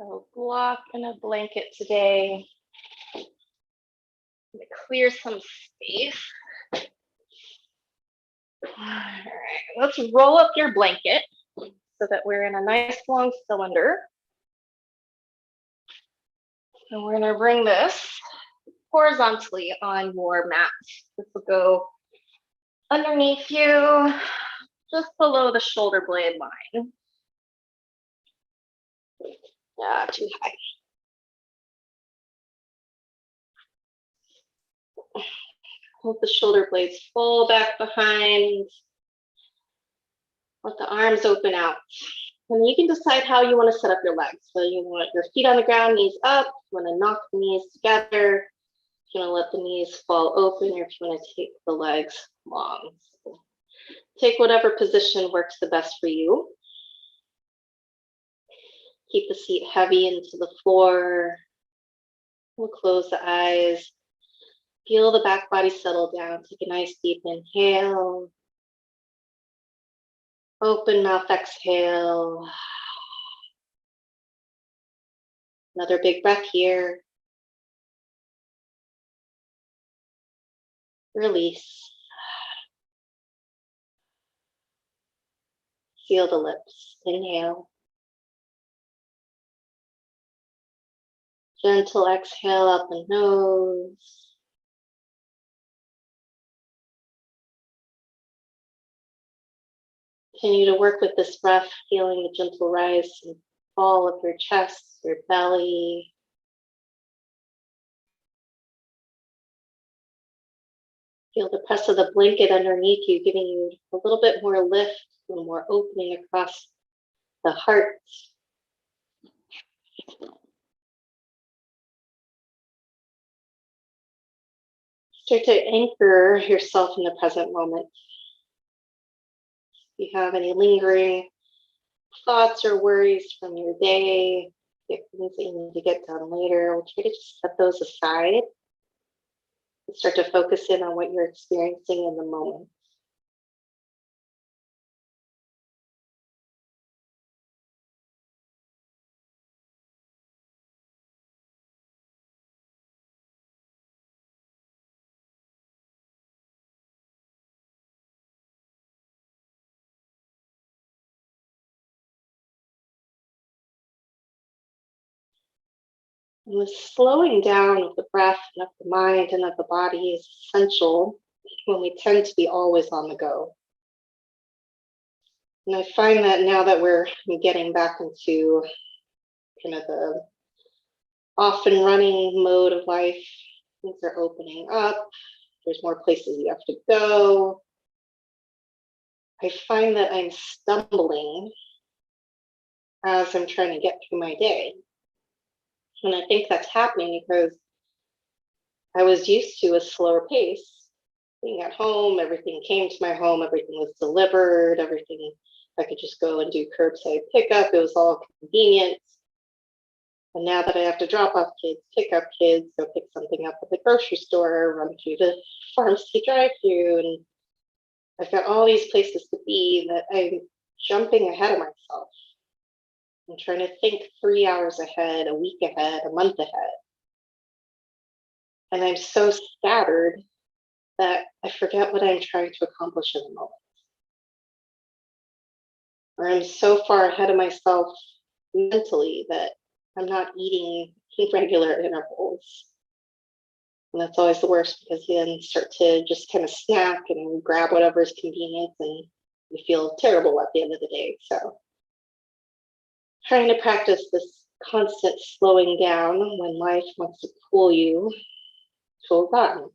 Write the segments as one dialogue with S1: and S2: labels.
S1: So block and a blanket today. Clear some space. All right, let's roll up your blanket so that we're in a nice long cylinder. And we're going to bring this horizontally on your mat. This will go underneath you, just below the shoulder blade line. Yeah, too high. Hold the shoulder blades full back behind. Let the arms open out. And you can decide how you want to set up your legs. So you want your feet on the ground, knees up. You want to knock the knees together. If you want to let the knees fall open, or if you want to take the legs long. So take whatever position works the best for you. Keep the seat heavy into the floor. We'll close the eyes. Feel the back body settle down. Take a nice deep inhale. Open mouth exhale. Another big breath here. Release. Feel the lips. Inhale. Gentle exhale up the nose. Continue to work with this breath, feeling the gentle rise and fall of your chest, your belly. Feel the press of the blanket underneath you, giving you a little bit more lift, a little more opening across the heart. Start to anchor yourself in the present moment. If you have any lingering thoughts or worries from your day, things that you need to get done later, we'll try to just set those aside and start to focus in on what you're experiencing in the moment. And the slowing down of the breath and of the mind and of the body is essential when we tend to be always on the go. And I find that now that we're getting back into kind of the off and running mode of life, things are opening up. There's more places you have to go. I find that I'm stumbling as I'm trying to get through my day. And I think that's happening because I was used to a slower pace. Being at home, everything came to my home, everything was delivered, everything, I could just go and do curbside pickup. It was all convenient. And now that I have to drop off kids, pick up kids, go pick something up at the grocery store, run through the pharmacy drive-through, and I've got all these places to be that I'm jumping ahead of myself. I'm trying to think 3 hours ahead, a week ahead, a month ahead. And I'm so scattered that I forget what I'm trying to accomplish in the moment. Or I'm so far ahead of myself mentally that I'm not eating regular intervals. And that's always the worst because you then start to just kind of snack and grab whatever is convenient and you feel terrible at the end of the day. So trying to practice this constant slowing down when life wants to pull you to a run.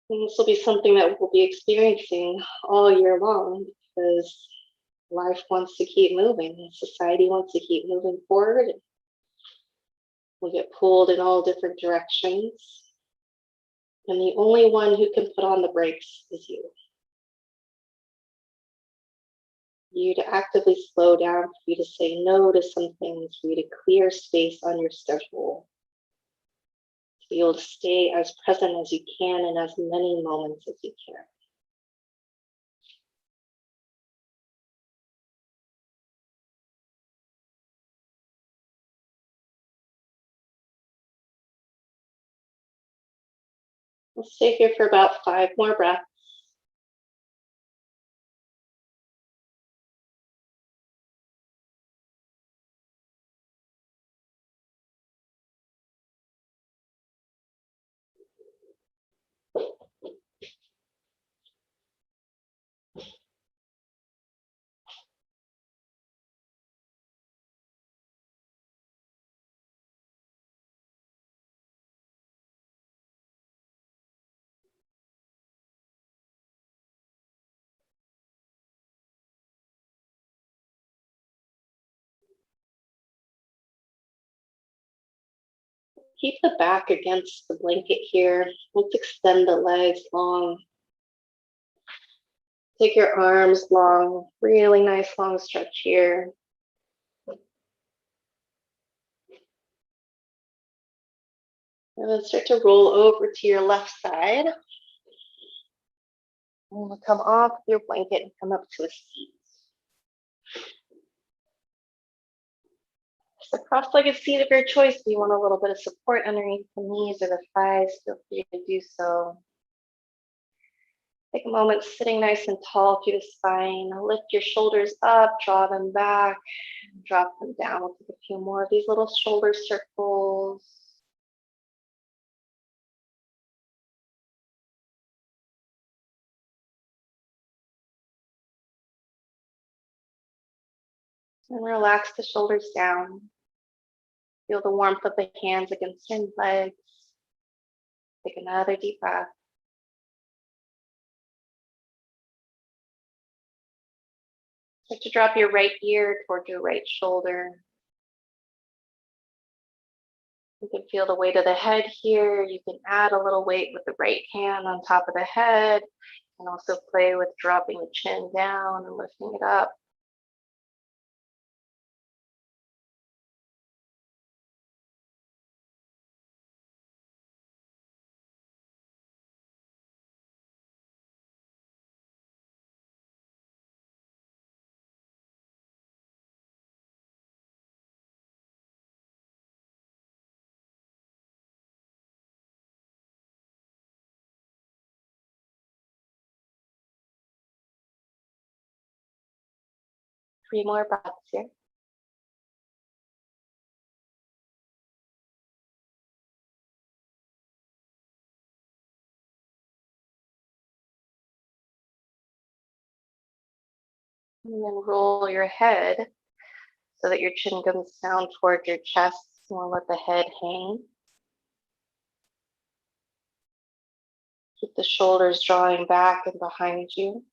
S1: And this will be something that we'll be experiencing all year long because life wants to keep moving. Society wants to keep moving forward. We'll get pulled in all different directions. And the only one who can put on the brakes is you. You to actively slow down, for you to say no to some things, for you to clear space on your schedule. To be able to stay as present as you can in as many moments as you can. We'll stay here for about 5 more breaths. Keep the back against the blanket here. Let's extend the legs long. Take your arms long, really nice long stretch here. And then start to roll over to your left side. And we'll come off your blanket and come up to a seat. It's a cross-legged seat of your choice. If you want a little bit of support underneath the knees or the thighs, feel free to do so. Take a moment sitting nice and tall through the spine. Lift your shoulders up, draw them back, drop them down. We'll take a few more of these little shoulder circles. And relax the shoulders down. Feel the warmth of the hands against your legs. Take another deep breath. Start to drop your right ear toward your right shoulder. You can feel the weight of the head here. You can add a little weight with the right hand on top of the head. You can also play with dropping the chin down and lifting it up. Three more breaths here. And then roll your head so that your chin comes down toward your chest. And we'll let the head hang. Keep the shoulders drawing back and behind you.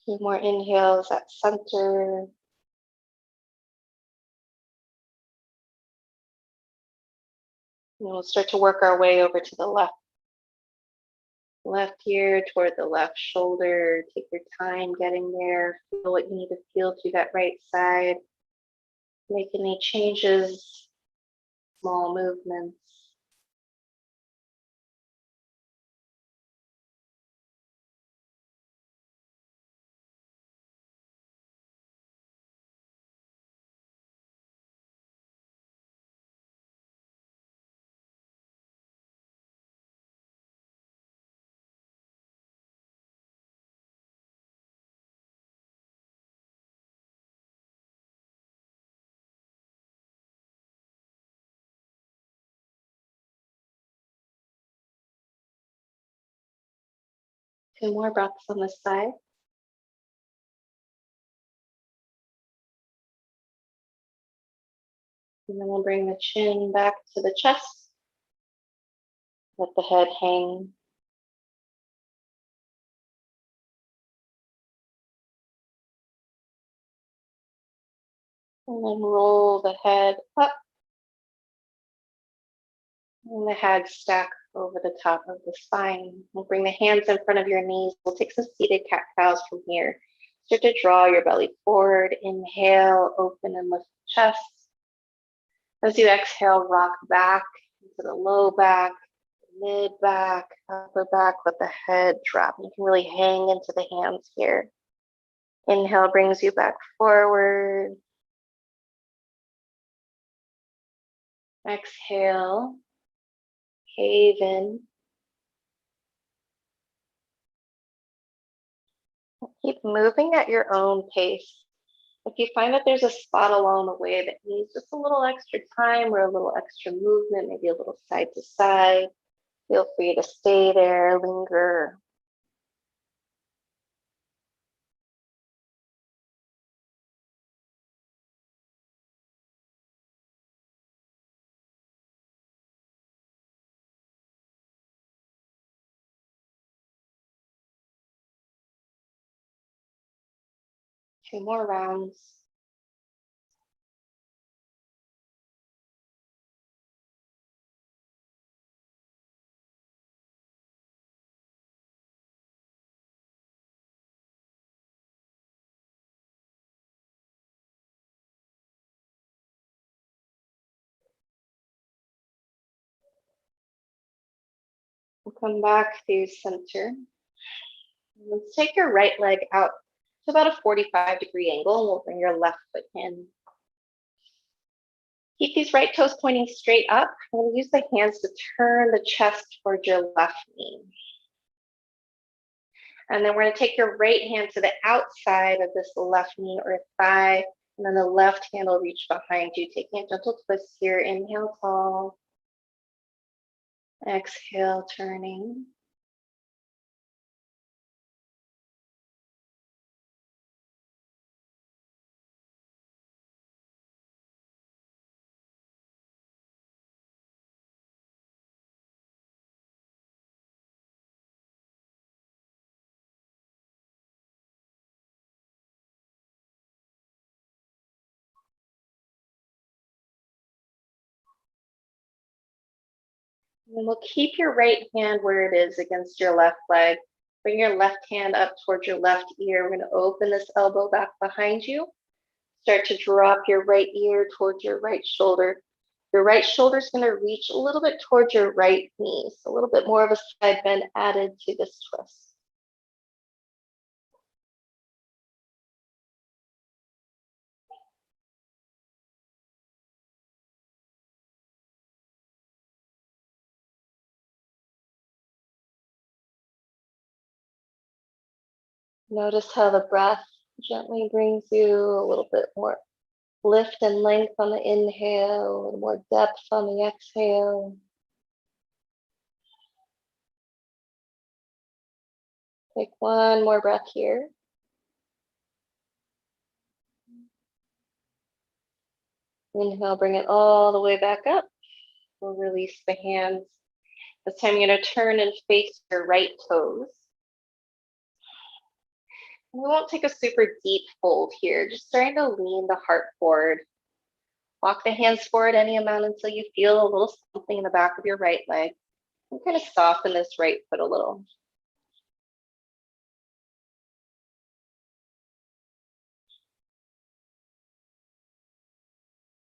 S1: Few more inhales at center. And we'll start to work our way over to the left. Left ear toward the left shoulder. Take your time getting there. Feel what you need to feel through that right side. Make any changes, small movements. Two more breaths on this side. And then we'll bring the chin back to the chest. Let the head hang. And then roll the head up. And the head stack over the top of the spine. We'll bring the hands in front of your knees. We'll take some seated cat-cows from here. Start to draw your belly forward. Inhale, open and lift the chest. As you exhale, rock back into the low back, mid back, upper back. Let the head drop. You can really hang into the hands here. Inhale brings you back forward. Exhale, cave in. Keep moving at your own pace. If you find that there's a spot along the way that needs just a little extra time or a little extra movement, maybe a little side to side, feel free to stay there, linger. Two more rounds. We'll come back to center. Let's take your right leg out to about a 45-degree angle, and we'll bring your left foot in. Keep these right toes pointing straight up. We'll use the hands to turn the chest towards your left knee. And then we're going to take your right hand to the outside of this left knee or thigh, and then the left hand will reach behind you, taking a gentle twist here. Inhale, tall. Exhale, turning. And we'll keep your right hand where it is against your left leg. Bring your left hand up towards your left ear. We're going to open this elbow back behind you. Start to drop your right ear towards your right shoulder. Your right shoulder is going to reach a little bit towards your right knee. So a little bit more of a side bend added to this twist. Notice how the breath gently brings you a little bit more lift and length on the inhale, a little more depth on the exhale. Take one more breath here. Inhale, bring it all the way back up. We'll release the hands. This time you're going to turn and face your right toes. We won't take a super deep fold here, just starting to lean the heart forward. Walk the hands forward any amount until you feel a little something in the back of your right leg. And kind of soften this right foot a little.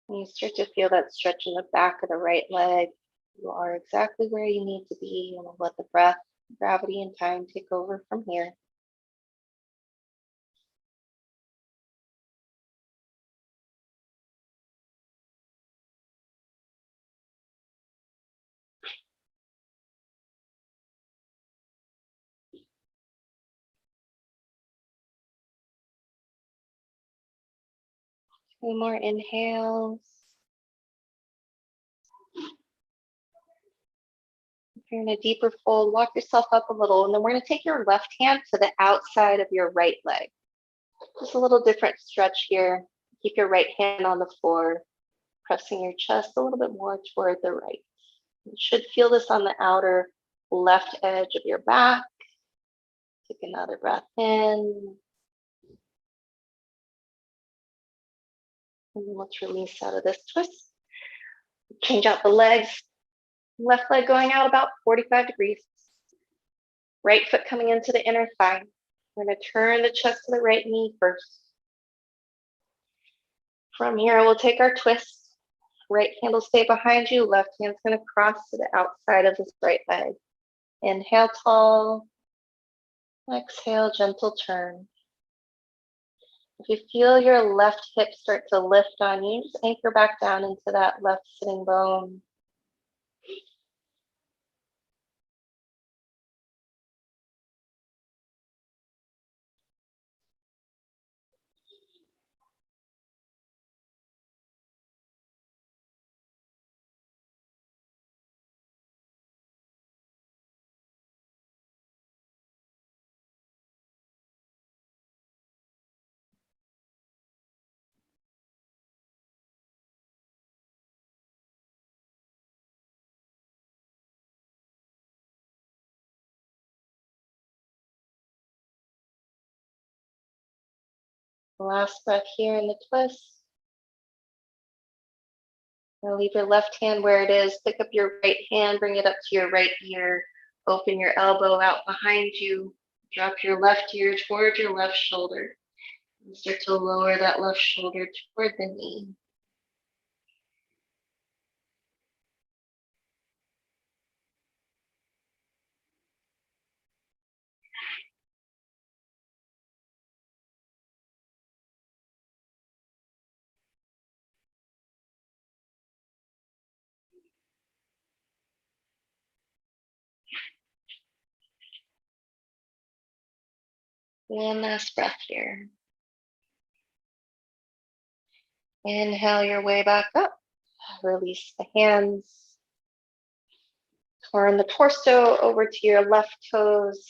S1: And you start to feel that stretch in the back of the right leg. You are exactly where you need to be, and we'll let the breath, gravity, and time take over from here. Two more inhales. If you're in a deeper fold, walk yourself up a little, and then we're going to take your left hand to the outside of your right leg. Just a little different stretch here. Keep your right hand on the floor, pressing your chest a little bit more toward the right. You should feel this on the outer left edge of your back. Take another breath in. And let's release out of this twist. Change out the legs. Left leg going out about 45 degrees. Right foot coming into the inner thigh. We're going to turn the chest to the right knee first. From here, we'll take our twist. Right hand will stay behind you. Left hand's going to cross to the outside of this right leg. Inhale, tall. Exhale, gentle turn. If you feel your left hip start to lift on you, just anchor back down into that left sitting bone. Last breath here in the twist. Now leave your left hand where it is. Pick up your right hand, bring it up to your right ear. Open your elbow out behind you. Drop your left ear toward your left shoulder. And start to lower that left shoulder toward the knee. One last breath here. Inhale your way back up. Release the hands. Turn the torso over to your left toes.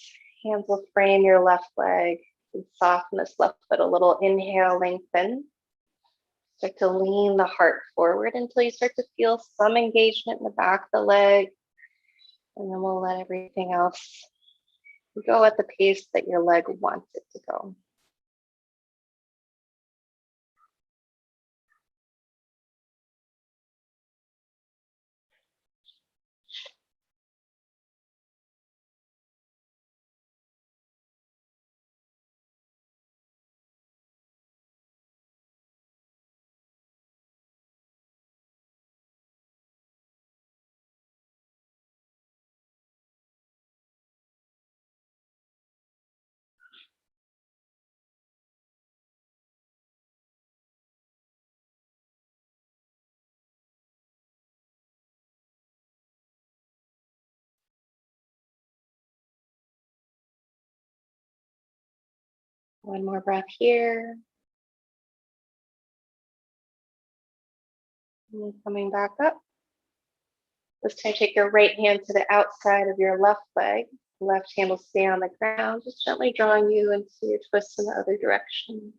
S1: Hands will frame your left leg. And soften this left foot a little. Inhale, lengthen. Start to lean the heart forward until you start to feel some engagement in the back of the leg. And then we'll let everything else go at the pace that your leg wants it to go. One more breath here. And coming back up. This time, take your right hand to the outside of your left leg. Left hand will stay on the ground, just gently drawing you into your twist in the other direction.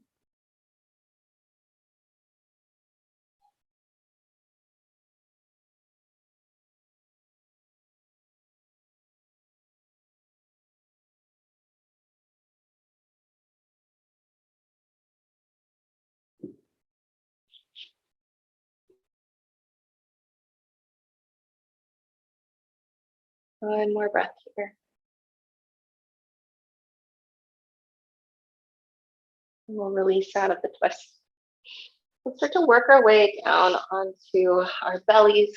S1: One more breath here. And we'll release out of the twist. We'll start to work our way down onto our bellies.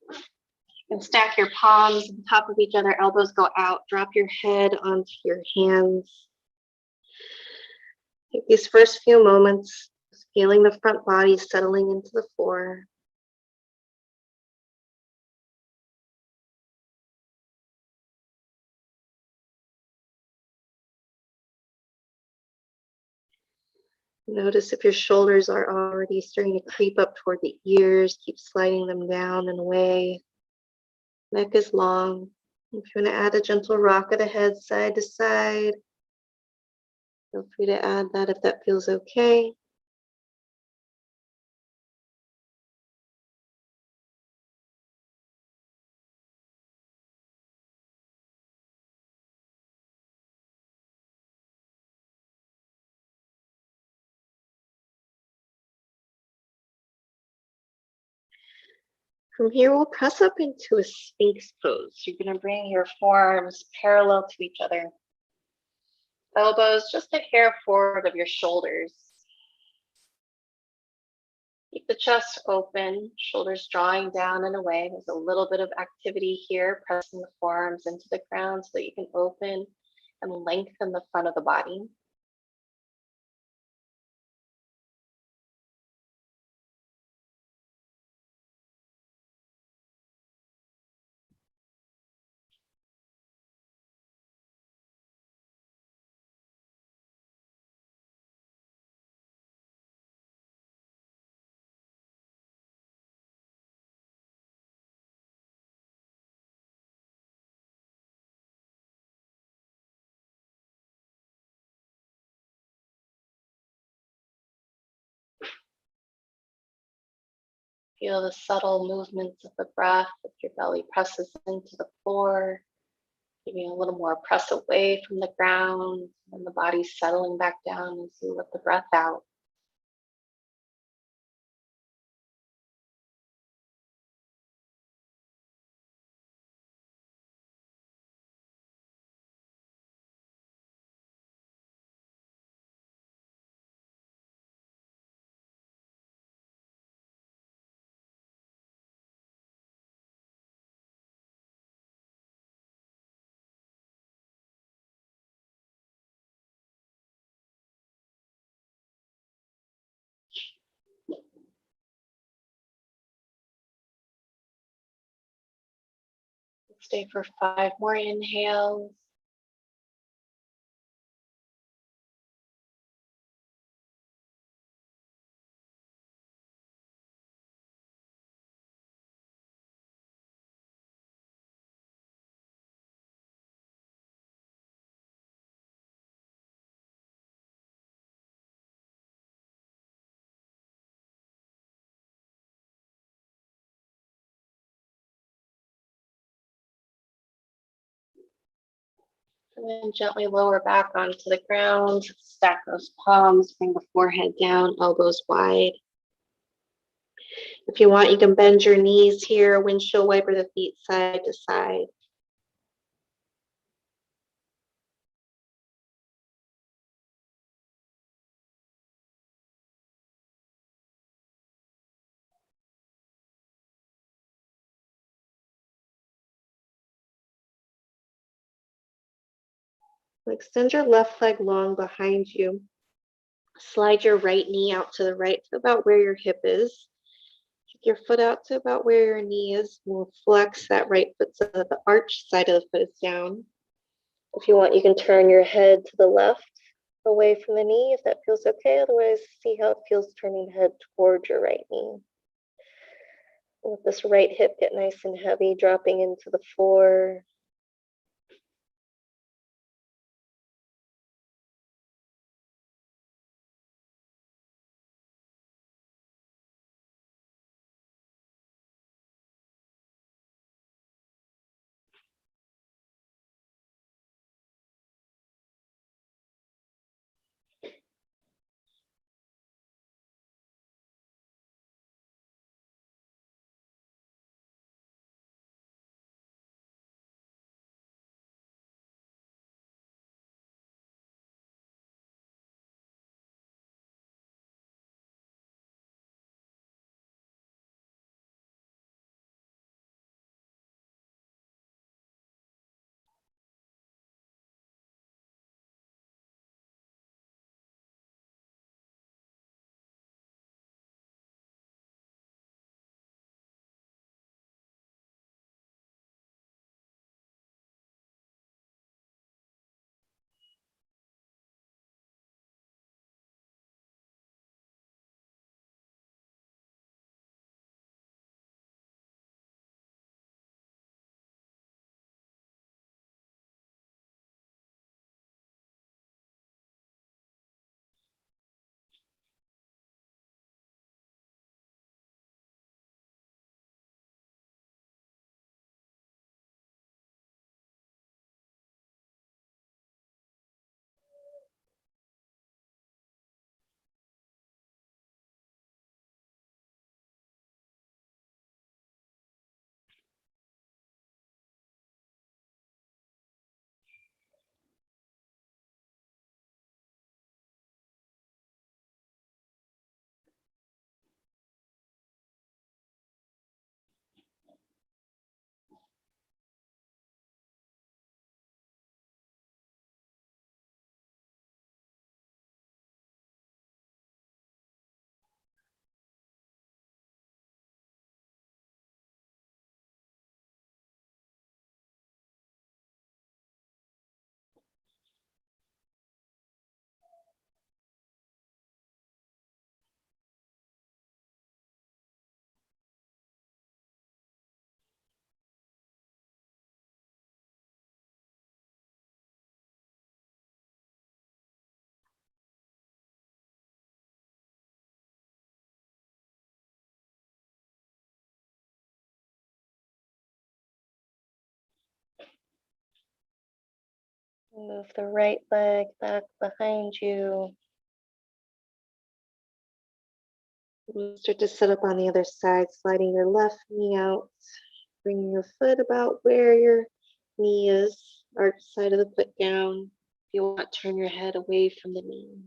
S1: You can stack your palms on top of each other, elbows go out, drop your head onto your hands. Take these first few moments, feeling the front body settling into the floor. Notice if your shoulders are already starting to creep up toward the ears, keep sliding them down and away. Neck is long. If you want to add a gentle rock of the head side to side, feel free to add that if that feels okay. From here, we'll press up into a Sphinx pose. You're going to bring your forearms parallel to each other. Elbows just a hair forward of your shoulders. Keep the chest open, shoulders drawing down and away. There's a little bit of activity here, pressing the forearms into the ground so that you can open and lengthen the front of the body. Feel the subtle movements of the breath as your belly presses into the floor, giving a little more press away from the ground, and the body settling back down as you let the breath out. Stay for 5 more inhales. And then gently lower back onto the ground. Stack those palms, bring the forehead down, elbows wide. If you want, you can bend your knees here, windshield wiper the feet side to side. Extend your left leg long behind you. Slide your right knee out to the right to about where your hip is. Kick your foot out to about where your knee is. We'll flex that right foot so that the arch side of the foot is down. If you want, you can turn your head to the left away from the knee if that feels okay. Otherwise, see how it feels turning head towards your right knee. Let this right hip get nice and heavy, dropping into the floor. Move the right leg back behind you. Start to sit up on the other side, sliding your left knee out, bringing your foot about where your knee is, arch side of the foot down. If you want, turn your head away from the knee.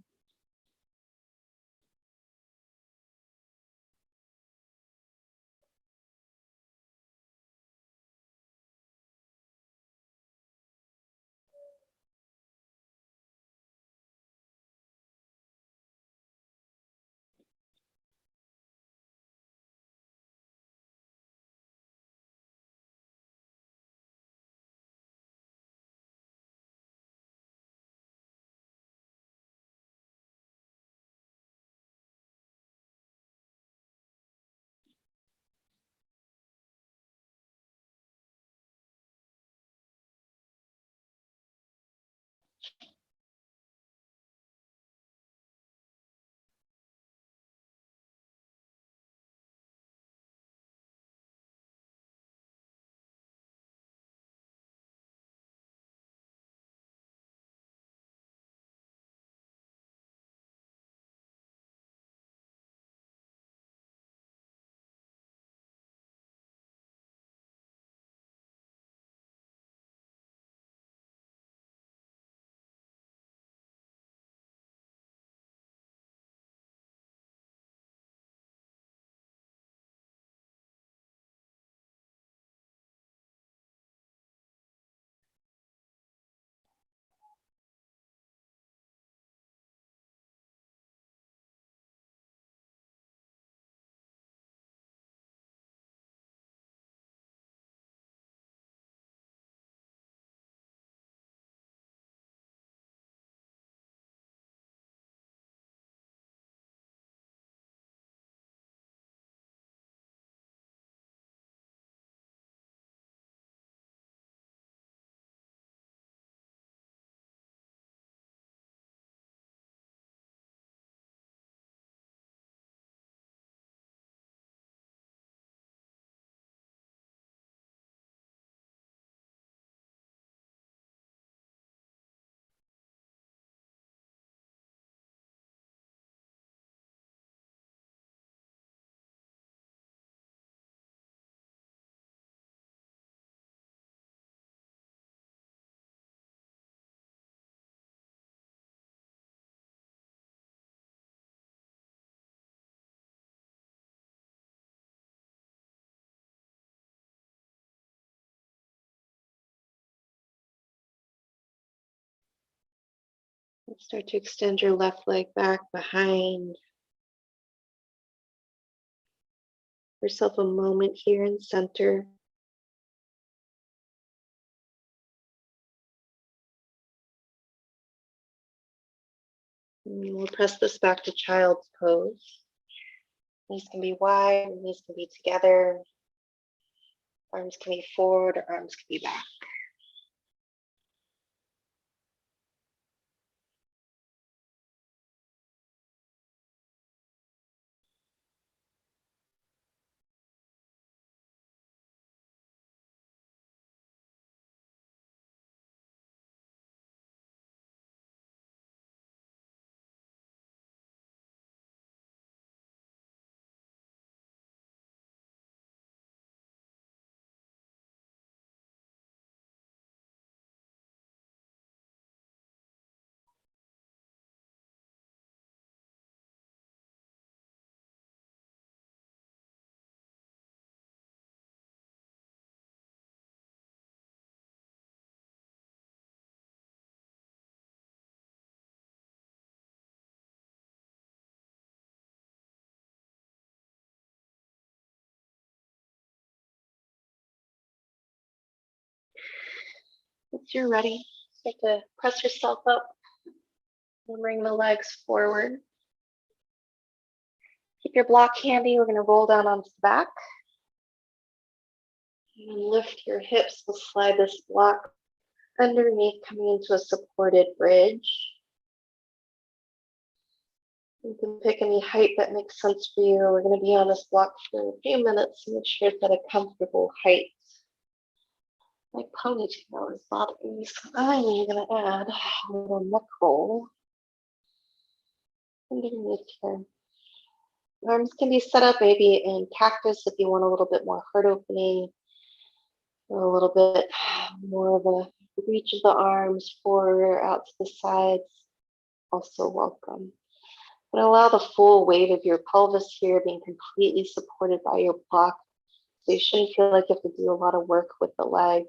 S1: Start to extend your left leg back behind. Give yourself a moment here in center. And we'll press this back to child's pose. Knees can be wide, knees can be together. Arms can be forward, or arms can be back. Once you're ready, start to press yourself up and bring the legs forward. Keep your block handy. We're going to roll down onto the back. And lift your hips. We'll slide this block underneath, coming into a supported bridge. You can pick any height that makes sense for you. We're going to be on this block for a few minutes to make sure it's at a comfortable height. My ponytail is bothering me, so I'm gonna add a little neck roll underneath here. Arms can be set up maybe in cactus if you want a little bit more heart opening, or a little bit more of a reach of the arms forward out to the sides. Also welcome. But allow the full weight of your pelvis here being completely supported by your block. So you shouldn't feel like you have to do a lot of work with the legs.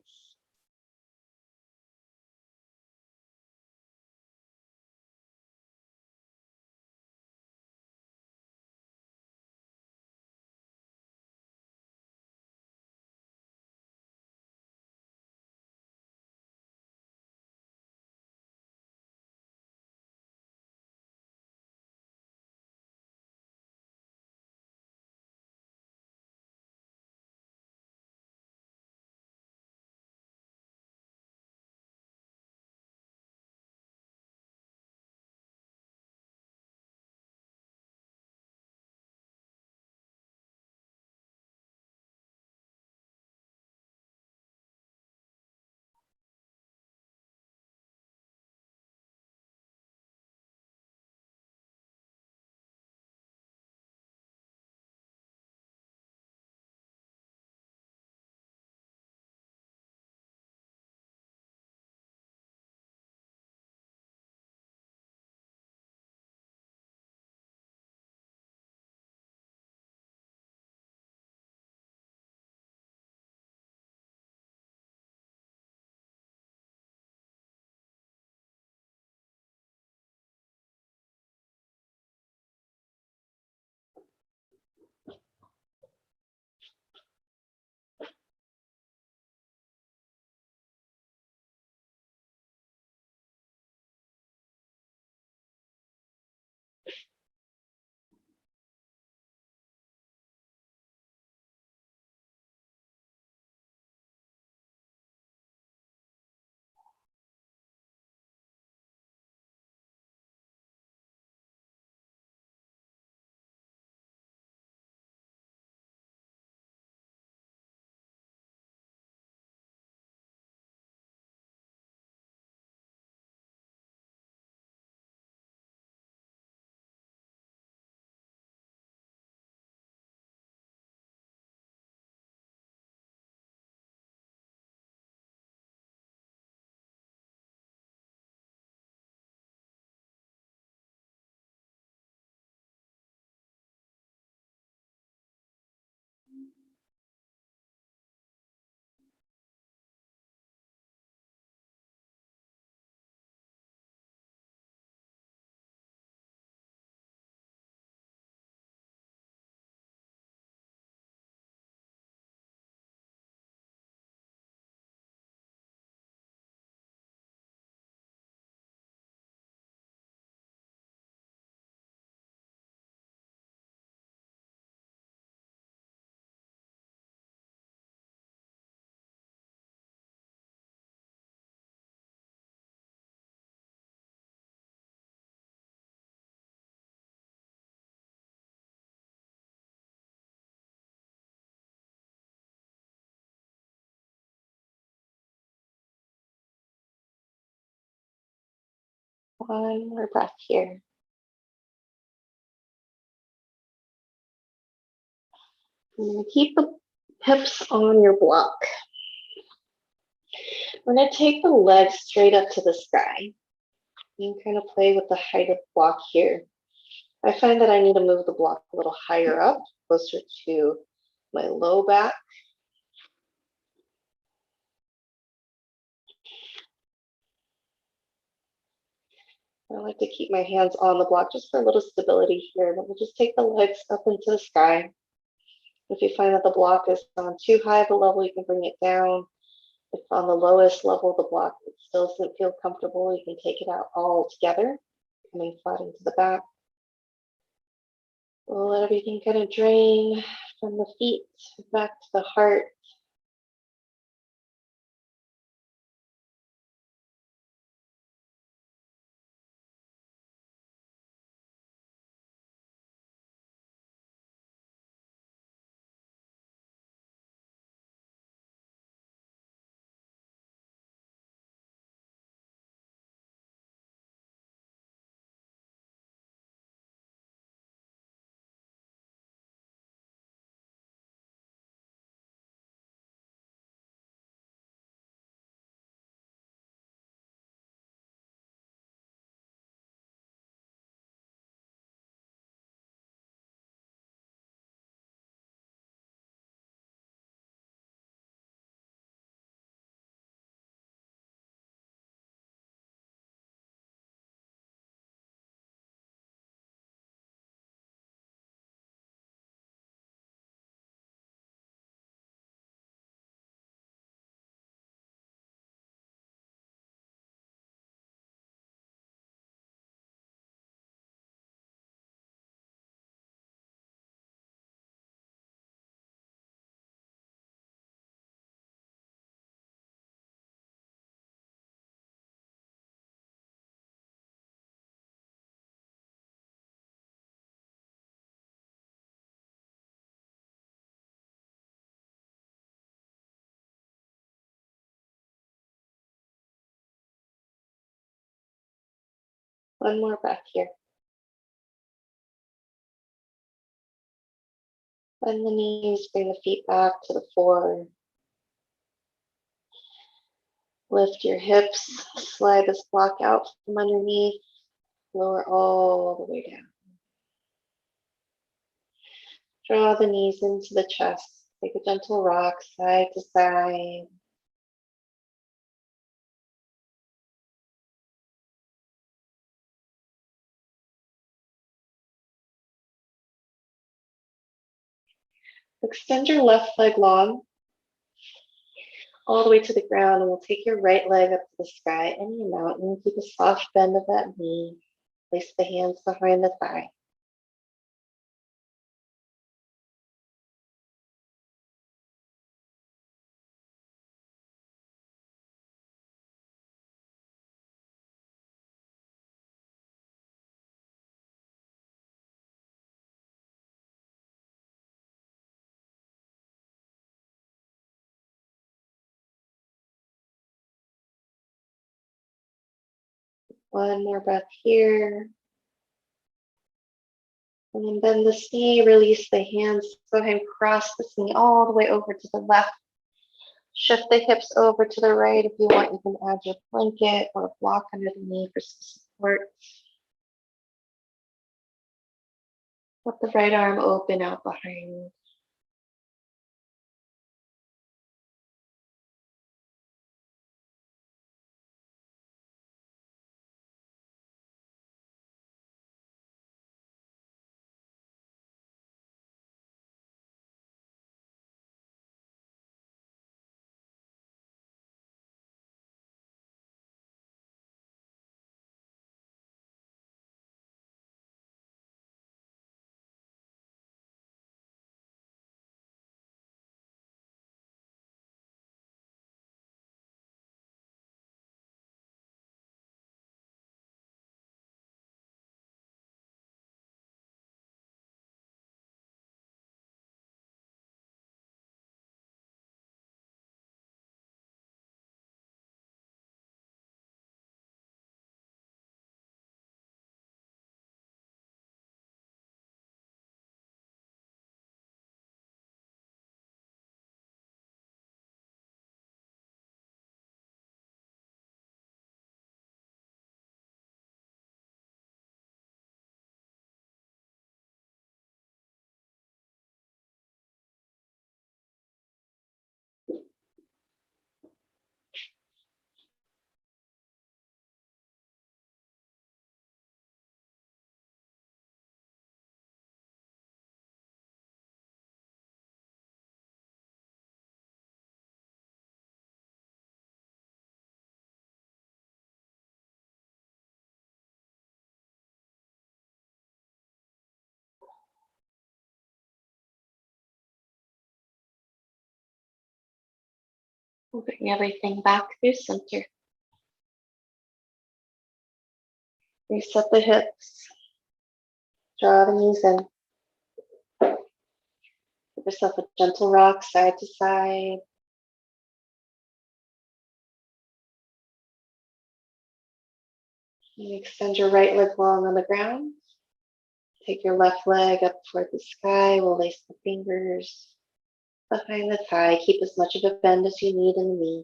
S1: One more breath here. I'm going to keep the hips on your block. I'm going to take the legs straight up to the sky and kind of play with the height of the block here. I find that I need to move the block a little higher up, closer to my low back. I like to keep my hands on the block just for a little stability here. But we'll just take the legs up into the sky. If you find that the block is on too high of a level, you can bring it down. If on the lowest level of the block it still doesn't feel comfortable, you can take it out all together, coming flat into the back. We'll let everything kind of drain from the feet back to the heart. One more breath here. Bend the knees, bring the feet back to the floor. Lift your hips, slide this block out from underneath, lower all the way down. Draw the knees into the chest. Take a gentle rock side to side. Extend your left leg long, all the way to the ground, and we'll take your right leg up to the sky, any amount, and keep a soft bend of that knee. Place the hands behind the thigh. One more breath here. And then bend this knee, release the hands. Go ahead and cross this knee all the way over to the left. Shift the hips over to the right. If you want, you can add your blanket or a block under the knee for some support. Let the right arm open out behind. We'll bring everything back through center. Reset the hips. Draw the knees in. Give yourself a gentle rock side to side. And extend your right leg long on the ground. Take your left leg up toward the sky. We'll lace the fingers behind the thigh. Keep as much of a bend as you need in the knee.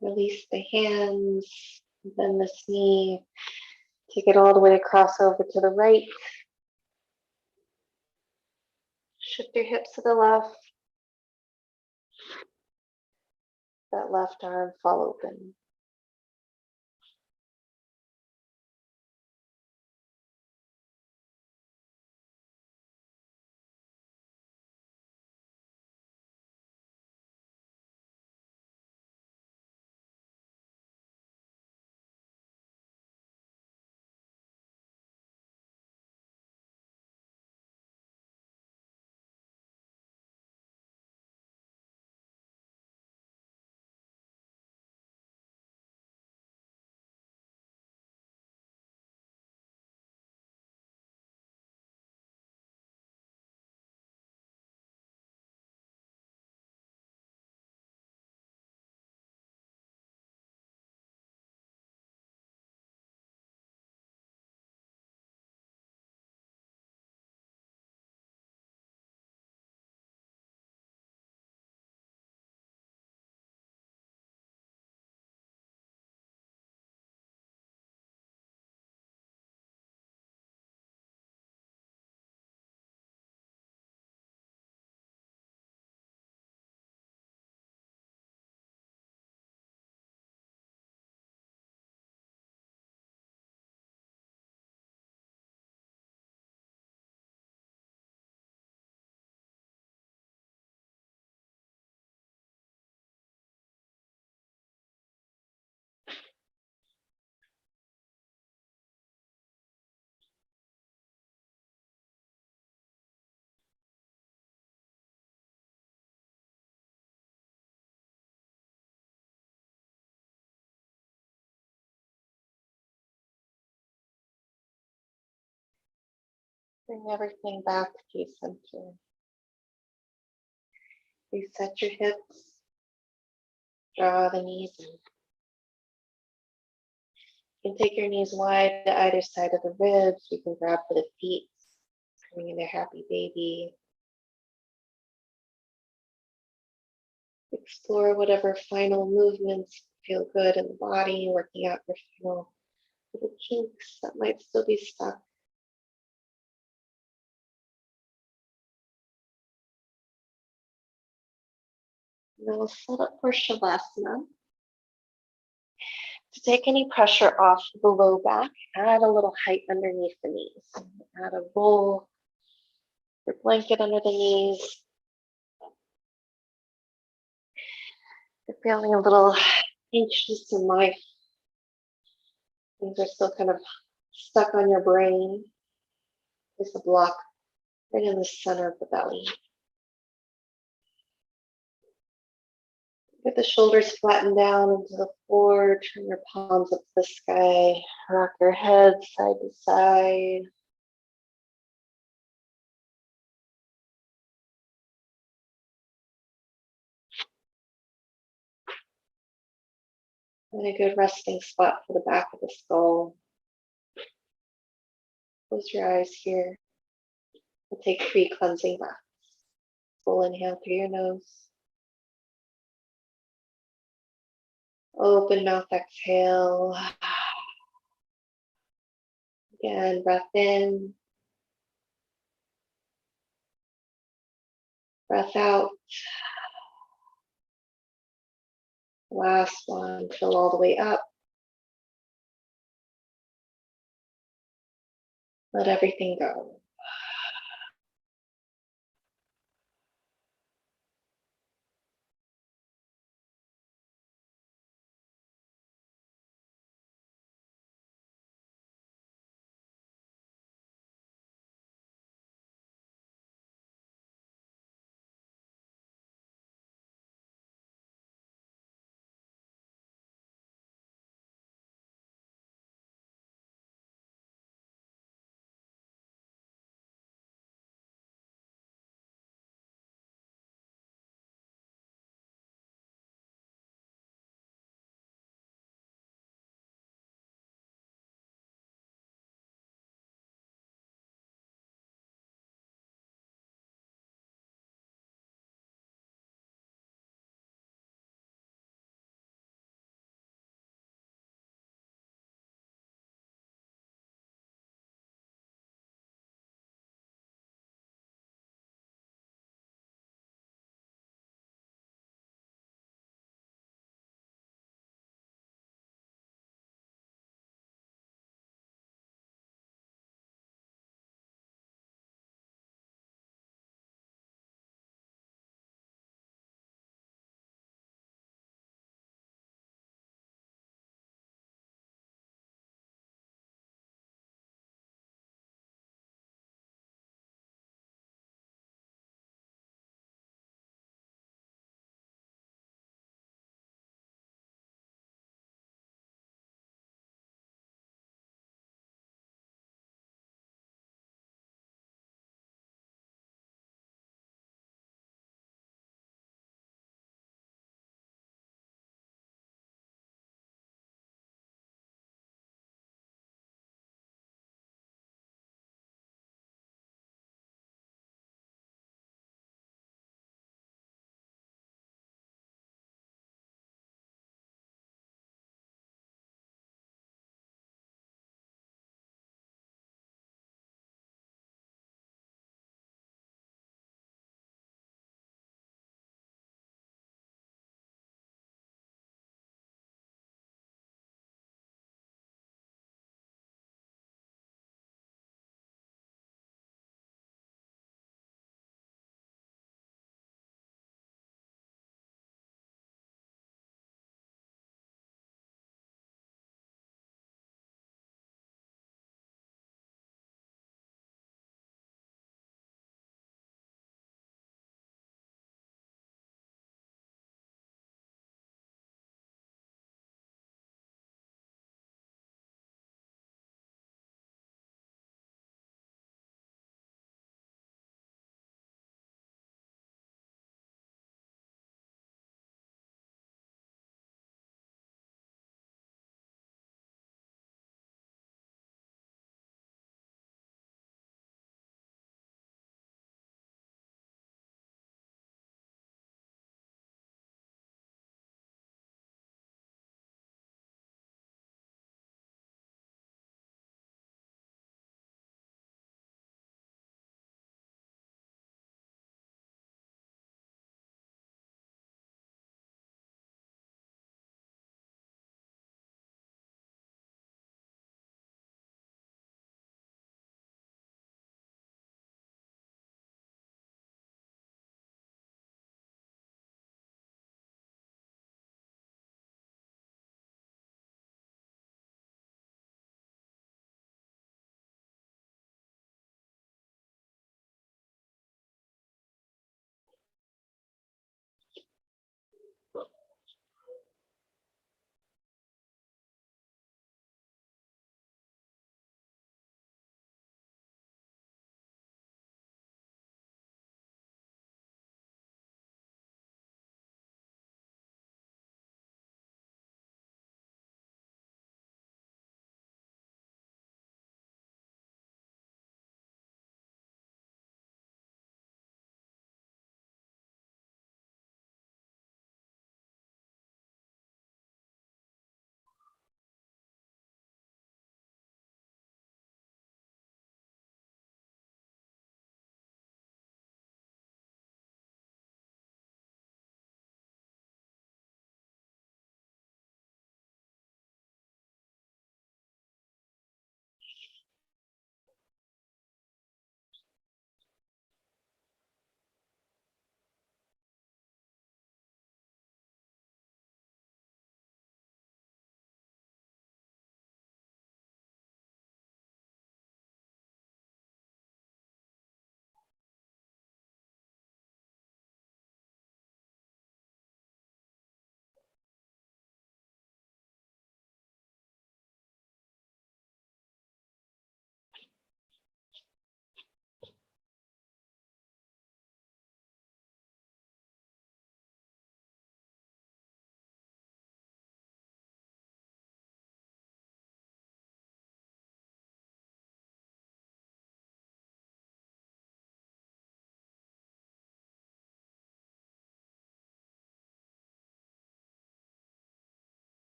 S1: Release the hands, bend this knee. Take it all the way across over to the right. Shift your hips to the left. That left arm fall open. Bring everything back to center. Reset your hips. Draw the knees in. You can take your knees wide to either side of the ribs. You can grab for the feet, coming into happy baby. Explore whatever final movements feel good in the body, working out your final little kinks that might still be stuck. And then we'll set up for Shavasana. To take any pressure off the low back, add a little height underneath the knees. Add a roll, your blanket under the knees. You're feeling a little anxious in life. Things are still kind of stuck on your brain. There's a block right in the center of the belly. Get the shoulders flattened down into the floor. Turn your palms up to the sky. Rock your head side to side. And a good resting spot for the back of the skull. Close your eyes here. We'll take 3 cleansing breaths. Full inhale through your nose. Open mouth exhale. Again, breath in. Breath out. Last one, fill all the way up. Let everything go.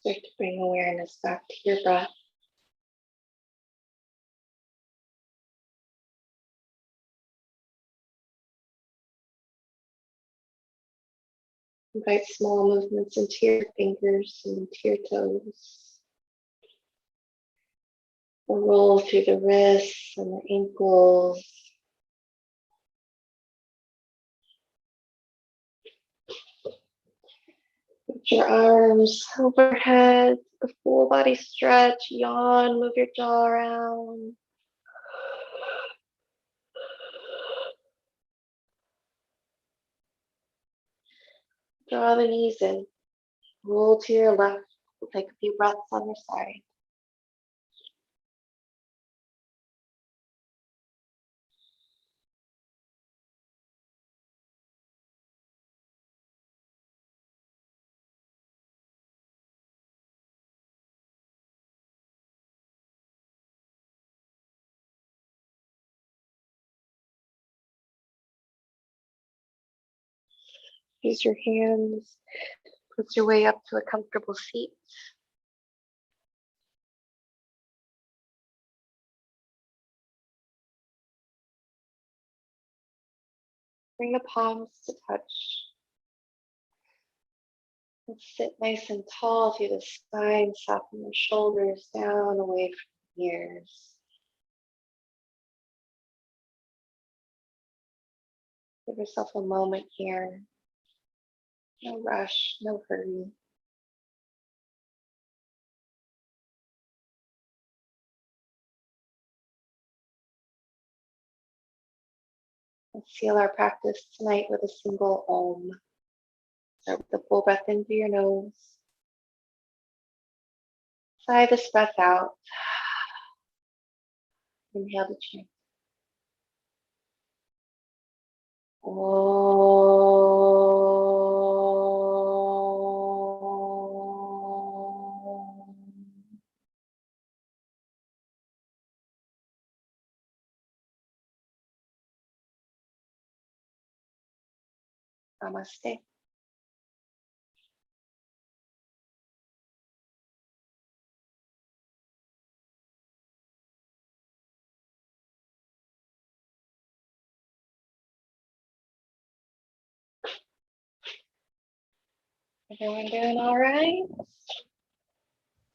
S1: Start to bring awareness back to your breath. Invite small movements into your fingers and into your toes. We'll roll through the wrists and the ankles. Put your arms overhead, the full body stretch, yawn, move your jaw around. Draw the knees in. Roll to your left. We'll take a few breaths on your side. Use your hands. Put your way up to a comfortable seat. Bring the palms to touch. And sit nice and tall through the spine. Soften the shoulders down away from the ears. Give yourself a moment here. No rush, no hurry. Let's seal our practice tonight with a single Om. Start with a full breath in through your nose. Sigh this breath out. Inhale to chant. Namaste. Everyone doing all right?